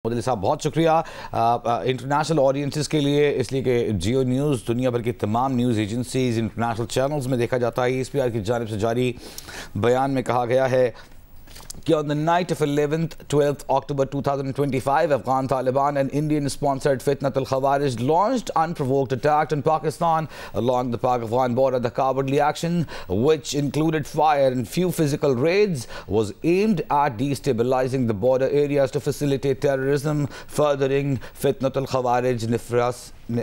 मोदी साहब बहुत शुक्रिया इंटरनेशनल ऑडियंसेस के लिए, इसलिए कि जियो न्यूज़ दुनिया भर की तमाम न्यूज़ एजेंसीज इंटरनेशनल चैनल्स में देखा जाता है। ESPR की जानिब से जारी बयान में कहा गया है कि on the night of 11th-12th October 2025, Afghan Taliban and Indian-sponsored Fitnat al-Khawarij launched unprovoked attack on Pakistan along the Pak-Afghan border. The cowardly action, which included fire and few physical raids, was aimed at destabilizing the border areas to facilitate terrorism, furthering Fitnat al-Khawarij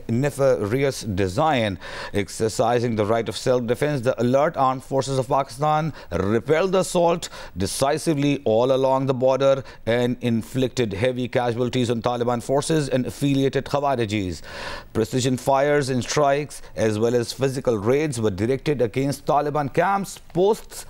nefarious design. Exercising the right of self-defense, the alert armed forces of Pakistan repelled the assault decisively all along the border and inflicted heavy casualties on Taliban forces and affiliated Khawarijis. Precision fires and strikes as well as physical raids were directed against Taliban camps, posts,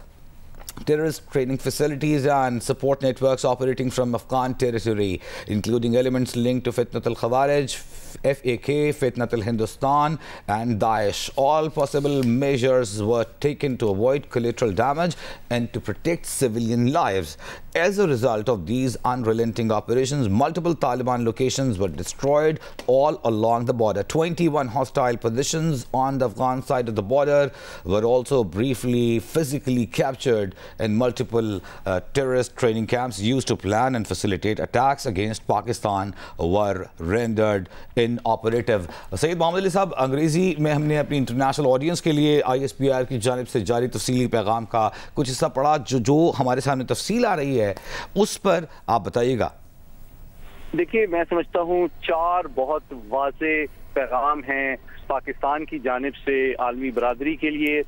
terrorist training facilities and support networks operating from Afghan territory, including elements linked to Fitnat al-Khawarij, FAK, Fitnat al-Hindustan and Daesh. All possible measures were taken to avoid collateral damage and to protect civilian lives. As a result of these unrelenting operations, multiple Taliban locations were destroyed all along the border. 21 hostile positions on the Afghan side of the border were also briefly physically captured, and multiple terrorist training camps used to plan and facilitate attacks against Pakistan were rendered inoperative. Syed Mohammad Ali साहब, अंग्रेज़ी में हमने अपनी international audience के लिए ISPR की जानिब से जारी तफसीली पैगाम का कुछ हिस्सा पढ़ा, जो हमारे सामने तफसील आ रही है उस पर आप बताइएगा। देखिए, मैं समझता हूँ 4 बहुत वाज़े पैगाम हैं पाकिस्तान की जानिब से आलमी बरादरी के लिए,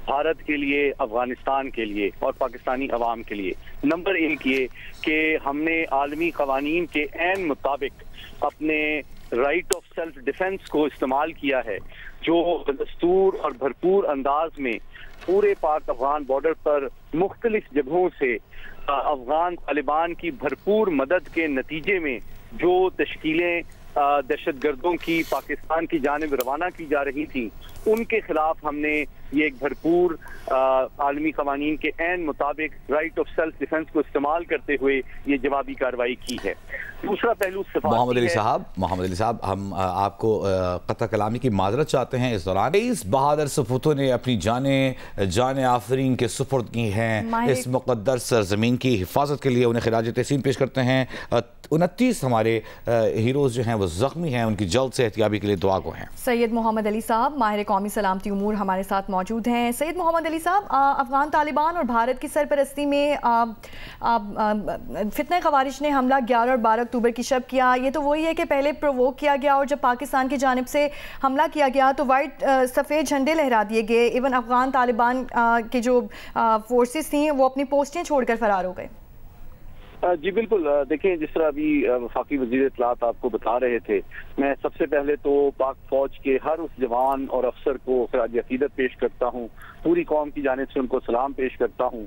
भारत के लिए, अफगानिस्तान के लिए और पाकिस्तानी अवाम के लिए। नंबर 1 ये कि हमने आलमी कवानीन के ऐन मुताबिक अपने राइट ऑफ सेल्फ डिफेंस को इस्तेमाल किया है, जो दस्तूर और भरपूर अंदाज में पूरे पाक अफगान बॉर्डर पर मुख्तलिफ जगहों से अफगान तालिबान की भरपूर मदद के नतीजे में जो तश्कीलें दहशत गर्दों की पाकिस्तान की जानिब रवाना की जा रही थी, उनके खिलाफ हमने ये एक भरपूर आलमी कवानीन के ऐन मुताबिक राइट ऑफ सेल्फ डिफेंस को इस्तेमाल करते हुए ये जवाबी कार्रवाई की है। दूसरा पहलू मोहम्मद अली साहब, हम आपको क़त्ल कलामी की माजरत चाहते हैं। इस दौरान 23 बहादुर सपूतों ने अपनी जान आफरीन के सुपुर्द की हैं। इस मुक़द्दस सरजमीन की हिफाजत के लिए उन्हें खिराज तहसीन पेश करते हैं। 29 हमारे हीरोज़ जो हैं वो ज़ख्मी हैं, उनकी जल्द सेहतयाबी के लिए दुआ गो हैं। सैयद मोहम्मद अली साहब, माहिर कौमी सलामती उमूर, हमारे साथ मौजूद हैं। सैयद मोहम्मद अली साहब, अफगान तालिबान और भारत की सरपरस्ती में फितना ख़वारिज ने हमला 11 और 12 अक्टूबर की शब किया। ये तो वही है कि पहले प्रोवोक किया गया और जब पाकिस्तान की जानिब से हमला किया गया तो वाइट सफ़ेद झंडे लहरा दिए गए। इवन अफगान तालिबान के जो फोर्सेस थी वो अपनी पोस्टें छोड़कर फरार हो गए। जी बिल्कुल, देखिए, जिस तरह अभी वफाकी वज़ीर इत्तलात आपको बता रहे थे, मैं सबसे पहले तो पाक फौज के हर उस जवान और अफसर को खिराज अकीदत पेश करता हूँ, पूरी कौम की जानिब से उनको सलाम पेश करता हूँ,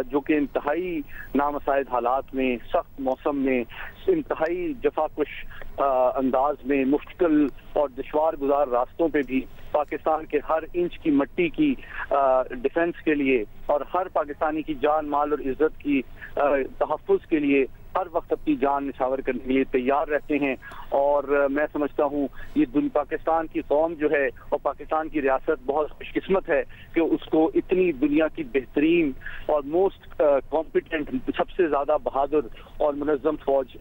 जो कि इंतहाई नामसाइद हालात में, सख्त मौसम में, इंतहाई जफाकुश अंदाज में, मुश्किल और दुश्वार गुजार रास्तों पे भी पाकिस्तान के हर इंच की मट्टी की डिफेंस के लिए और हर पाकिस्तानी की जान, माल और इज्जत की तहफ़्फ़ुज़ के लिए हर वक्त अपनी जान निछावर करने के लिए तैयार रहते हैं। और मैं समझता हूँ ये पाकिस्तान की कौम जो है और पाकिस्तान की रियासत बहुत खुशकिस्मत है कि उसको इतनी दुनिया की बेहतरीन और मोस्ट कॉम्पिटेंट, सबसे ज़्यादा बहादुर और मुनज़्ज़म फौज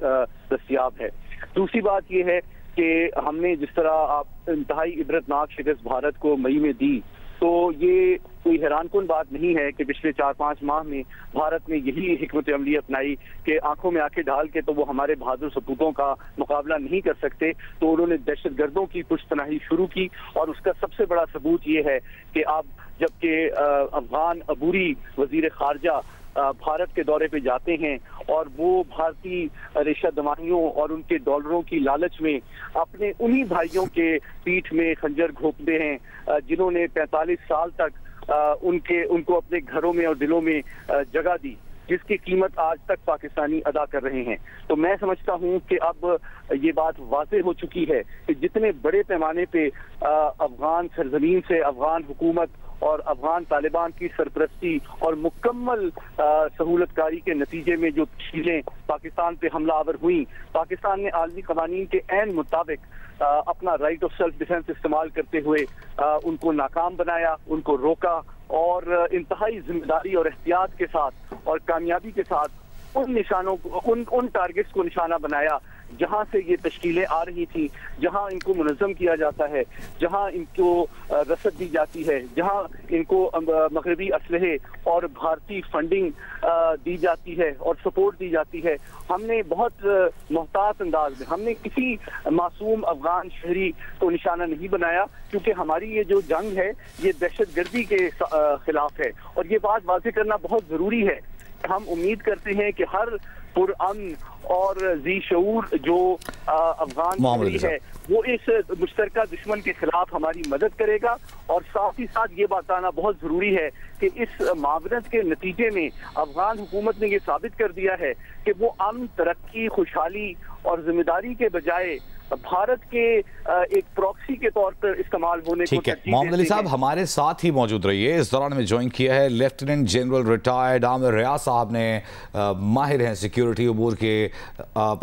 दस्तियाब है। दूसरी बात यह है कि हमने जिस तरह आप इंतहाई इबरतनाक शिकस्त भारत को मई में दी, तो ये कोई हैरानकुन बात नहीं है कि पिछले 4-5 माह में भारत ने यही हिकमत अमली अपनाई कि आंखों में आंखें डाल के तो वो हमारे बहादुर सपूतों का मुकाबला नहीं कर सकते, तो उन्होंने दहशत गर्दों की पुश्तनाही शुरू की। और उसका सबसे बड़ा सबूत ये है कि अब जबकि अफगान अबूरी वजीर खारजा भारत के दौरे पे जाते हैं और वो भारतीय रेशा दवाइयों और उनके डॉलरों की लालच में अपने उन्हीं भाइयों के पीठ में खंजर घोंपते हैं जिन्होंने 45 साल तक उनको अपने घरों में और दिलों में जगह दी, जिसकी कीमत आज तक पाकिस्तानी अदा कर रहे हैं। तो मैं समझता हूं कि अब ये बात वाज़ेह हो चुकी है कि जितने बड़े पैमाने पे अफगान सरजमीन से अफगान हुकूमत और अफगान तालिबान की सरपरस्ती और मुकम्मल सहूलतकारी के नतीजे में जो तश्कीलें पाकिस्तान पे हमलावर हुई, पाकिस्तान ने आलमी कवानीन के ऐन मुताबिक अपना राइट ऑफ सेल्फ डिफेंस इस्तेमाल करते हुए उनको नाकाम बनाया, उनको रोका और इंतहाई जिम्मेदारी और एहतियात के साथ और कामयाबी के साथ उन निशानों को उन टारगेट्स को निशाना बनाया जहां से ये तश्कीलें आ रही थी, जहां इनको मुनज़्ज़म किया जाता है, जहां इनको रसद दी जाती है, जहां इनको मगरबी असलहे और भारतीय फंडिंग दी जाती है और सपोर्ट दी जाती है। हमने बहुत मोहतात अंदाज में, हमने किसी मासूम अफगान शहरी को निशाना नहीं बनाया, क्योंकि हमारी ये जो जंग है ये दहशतगर्दी के खिलाफ है। और ये बात वाज़ेह करना बहुत ज़रूरी है। हम उम्मीद करते हैं कि हर पुरअमन और जी शऊर जो अफगान शहरी है वो इस मुश्तरका दुश्मन के खिलाफ हमारी मदद करेगा। और साथ ही साथ ये बताना बहुत जरूरी है कि इस मावनत के नतीजे में अफगान हुकूमत ने ये साबित कर दिया है कि वो अमन, तरक्की, खुशहाली और जिम्मेदारी के बजाय भारत के एक प्रॉक्सी के तौर पर इस्तेमाल होने को। ठीक है, मोहम्मद अली साहब हमारे साथ ही मौजूद रहिए। इस दौरान में ज्वाइन किया है lieutenant general retired Aamir Riaz साहब ने, माहिर हैं सिक्योरिटी अमूर के।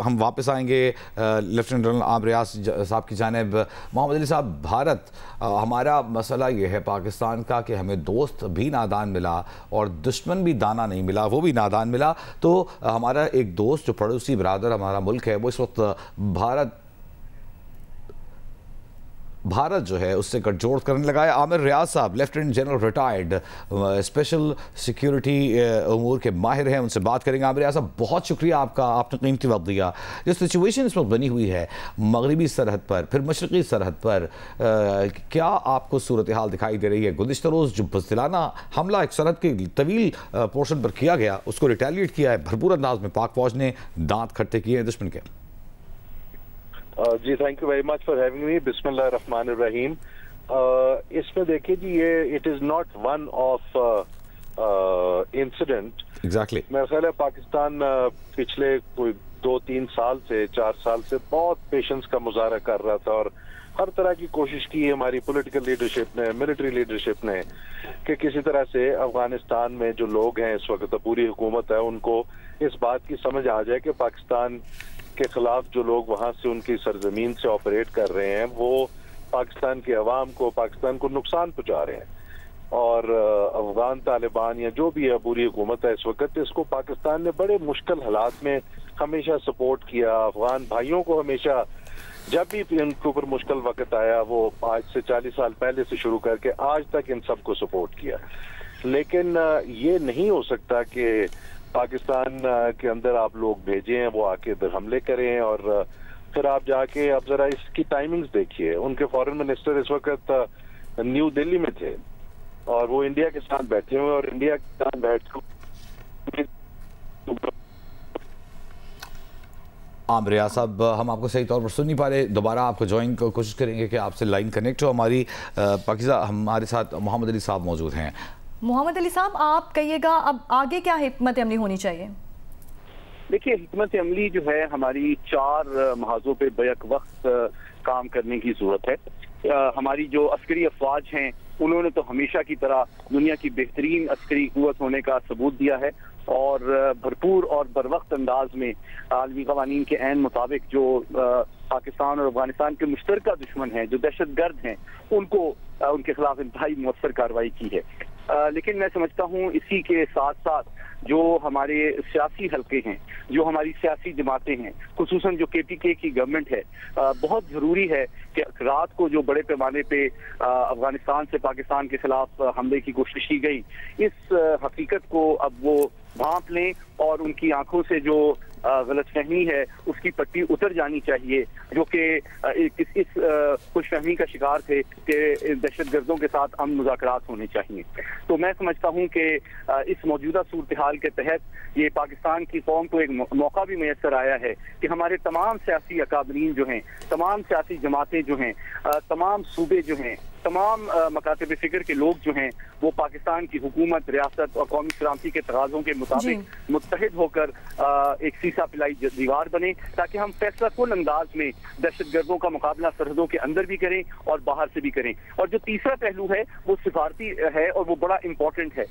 हम वापस आएंगे लेफ्टिनेंट जनरल आमिर रियाज साहब की जानिब। मोहम्मद अली साहब, भारत, हमारा मसला ये है पाकिस्तान का कि हमें दोस्त भी नादान मिला और दुश्मन भी दाना नहीं मिला, वो भी नादान मिला। तो हमारा एक दोस्त जो पड़ोसी बरादर हमारा मुल्क है वो इस वक्त भारत जो है उससे गठजोड़ करने लगा है। Aamir Riaz sahab lieutenant general retired, special security अमूर के माहिर हैं, उनसे बात करेंगे। आमिर रियाज साहब, बहुत शुक्रिया आपका, आपने कीमती वक्त दिया। जो सिचुएशन इस वक्त बनी हुई है मगरबी सरहद पर, फिर मशरक़ी सरहद पर, क्या आपको सूरत हाल दिखाई दे रही है? गुज़िश्ता रोज़ जो बुज़दिलाना हमला एक सरहद के तवील पोर्शन पर किया गया, उसको रिटेलिएट किया है भरपूर अंदाज में पाक फौज ने, दांत खट्टे किए हैं दुश्मन के। जी, thank you very much for having me. बिस्मिल्लाहिर्रहमानिर्रहीम। इसमें देखिए जी, ये it is not one off incident. Exactly, मेरा ख्याल है पाकिस्तान पिछले कोई 2-3 साल से 4 साल से बहुत पेशेंस का मुजाहरा कर रहा था और हर तरह की कोशिश की हमारी पॉलिटिकल लीडरशिप ने, मिलिट्री लीडरशिप ने, कि किसी तरह से अफगानिस्तान में जो लोग हैं इस वक्त, पूरी हुकूमत है, उनको इस बात की समझ आ जाए कि पाकिस्तान के खिलाफ जो लोग वहां से उनकी सरजमीन से ऑपरेट कर रहे हैं वो पाकिस्तान के अवाम को, पाकिस्तान को नुकसान पहुंचा रहे हैं। और अफगान तालिबान या जो भी है पूरी हुकूमत है इस वक्त, इसको पाकिस्तान ने बड़े मुश्किल हालात में हमेशा सपोर्ट किया। अफगान भाइयों को हमेशा, जब भी इनके ऊपर मुश्किल वक्त आया, वो आज से 40 साल पहले से शुरू करके आज तक इन सबको सपोर्ट किया। लेकिन ये नहीं हो सकता कि पाकिस्तान के अंदर आप लोग भेजे हैं, वो आके इधर हमले करें और फिर आप जाके, अब जरा इसकी टाइमिंग्स देखिए। उनके फॉरेन मिनिस्टर इस वक्त न्यू दिल्ली में थे और वो इंडिया के साथ बैठे हुए और इंडिया के साथ बैठ आमिर रियाज साहब, हम आपको सही तौर पर सुन नहीं पा रहे, दोबारा आपको ज्वाइन की कोशिश करेंगे कि आपसे लाइन कनेक्ट हो हमारी। पाकिस्तान, हमारे साथ मोहम्मद अली साहब मौजूद हैं। मोहम्मद अली साहब, आप कहिएगा अब आगे क्या हिकमत अमली होनी चाहिए? देखिए, हिकमत अमली जो है हमारी 4 महाजों पे बैक वक्त काम करने की जरूरत है। हमारी जो अस्करी अफवाज हैं उन्होंने तो हमेशा की तरह दुनिया की बेहतरीन अस्करी कुव्वत होने का सबूत दिया है और भरपूर और बरवक्त अंदाज में आलमी कवानीन के ऐन मुताबिक जो पाकिस्तान और अफगानिस्तान के मुश्तरका दुश्मन हैं, जो दहशतगर्द हैं, उनको उनके खिलाफ इंतहाई मुअस्सर कार्रवाई की है। लेकिन मैं समझता हूँ इसी के साथ साथ जो हमारे सियासी हल्के हैं, जो हमारी सियासी जमातें हैं, खुसूसन जो KPK की गवर्नमेंट है, बहुत जरूरी है कि रात को जो बड़े पैमाने पे अफगानिस्तान से पाकिस्तान के खिलाफ हमले की कोशिश की गई, इस हकीकत को अब वो भांप लें और उनकी आंखों से जो गलतफहमी है उसकी पट्टी उतर जानी चाहिए, जो कि इस खुशफहमी का शिकार थे कि दहशतगर्दों के साथ अमन मुज़ाकरात होने चाहिए। तो मैं समझता हूँ कि इस मौजूदा सूरत हाल के तहत ये पाकिस्तान की कौम को एक मौका भी मैसर आया है कि हमारे तमाम सियासी अकाबरीन जो हैं, तमाम सियासी जमातें जो हैं, तमाम सूबे जो हैं, तमाम मकातब फिक्र के लोग जो हैं वो पाकिस्तान की हुकूमत, रियासत और कौमी सलामती के तकाज़ों के मुताबिक मुत्तहिद होकर एक सीसा पिलाई दीवार बने, ताकि हम फैसला कुन अंदाज में दहशतगर्दों का मुकाबला सरहदों के अंदर भी करें और बाहर से भी करें। और जो तीसरा पहलू है वो सिफारती है और वो बड़ा इंपॉर्टेंट है।